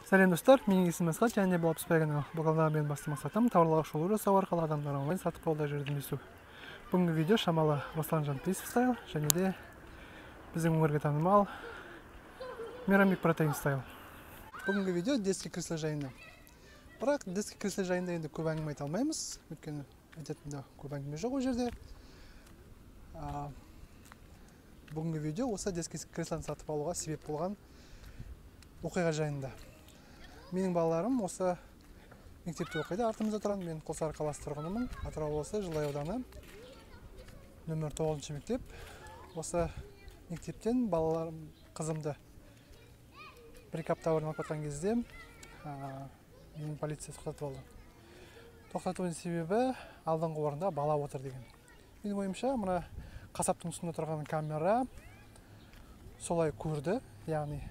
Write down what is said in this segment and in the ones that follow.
Сәлем достар, менің есімім Асхат, және бұл канал. Бұғалда мен басты мақсатым тауарларға шолу жасау арқылы адамдар онлайн сатып алуда жәрдемдесу. Бүгінгі видео шамалы Руслан Жанпейісов стайл, және де біздің өңірге танымал Мейрамбек Протеин стайл. Бүгінгі видео детский кресло жайында. Бірақ детский кресло жайында енді көп әңгіме айта алмаймыз, өйткені айтатында көп әңгіме жоқ ол жерде. Бүгінгі видео осы детский креслоны сатып алуға себеп болған оқиға жайында. Менің балаларым осы мектепте оқиды, артымызда тұрған. Мен Құлсары қаласы тұрғынымын. Атырау облысы Жылыой ауданы нөмір 9 мектеп. Осы мектептен балаларым, қызымды бір-екі апта бұрын алып кеткен кезде менің полиция тоқтатып алды. Тоқтатудың себебі алдыңғы орында бала отыр деген. Менің ойымша, мына қасаптың үстінде тұрған камера солай көрді, яғни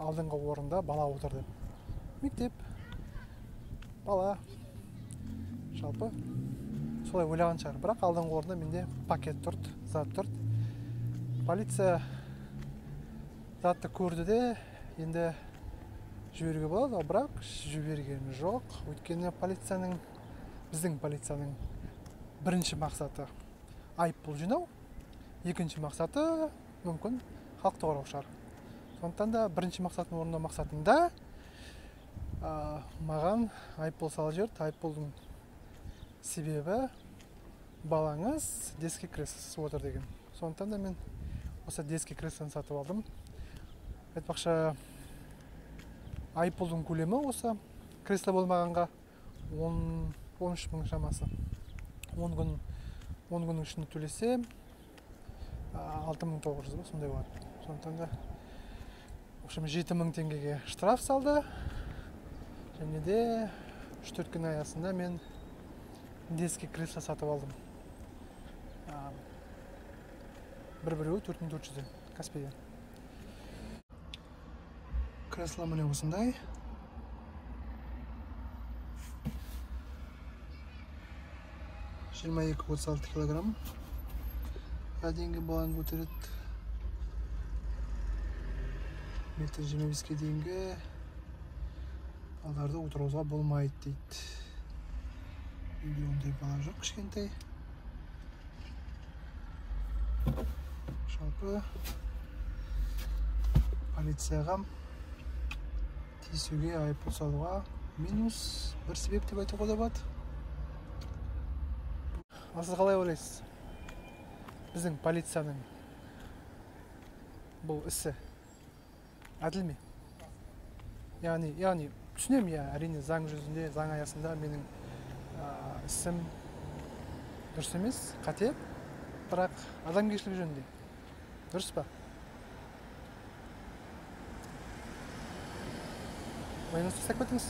алдыңғы орында бала отырды. Мектеп, бала, жалпы солай ойлаған шығар. Бірақ алдыңғы орында менде пакет тұрды, зат тұрды. Полиция затты көрді де, енді жіберуге болады, бірақ жіберген жоқ. Өйткені біздің полицияның бірінші мақсаты айыппұл жинау, екінші мақсаты мүмкін халықты қорғау шығар. Сондықтан да бірінші мақсатын орындау мақсатында маған айыппұл салып жіберді. Айыппұлдың себебі балаңыз детский креслосыз отыр деген. Сондықтан да мен осы детский креслоны сатып алдым. Айтпақшы, айыппұлдың көлемі осы кресло болмағанға 13 мың шамасы. 10 күннің ішінде төлесе 6900 сондай болады. Сондықтан да 7000 теңгеге штраф салды, және де 3-4 күн аясында мен детский кресло сатып алдым. Біреуі 4400 Каспийден. Кресло міне осындай. Жиырма 22-36 килограмм. Дейінгі баланы көтереді. Метр 25-ке дейінгі балаларды отыруға болмайды дейді. Үйде ондай бала жоқ, кішкентай. Жалпы полицияға тиісуге, айыппұл салуға минус бір себеп деп айтуға да болады. Сіз қалай ойлайсыз? Біздің полицияның бұл ісі әділ ме? Яғни түсінем, әрине заң жүзінде, заң аясында менің ісім дұрыс емес, қате, бірақ адамгершілік жөнінде дұрыс па? Ойыңызды сақтап кетіңіз.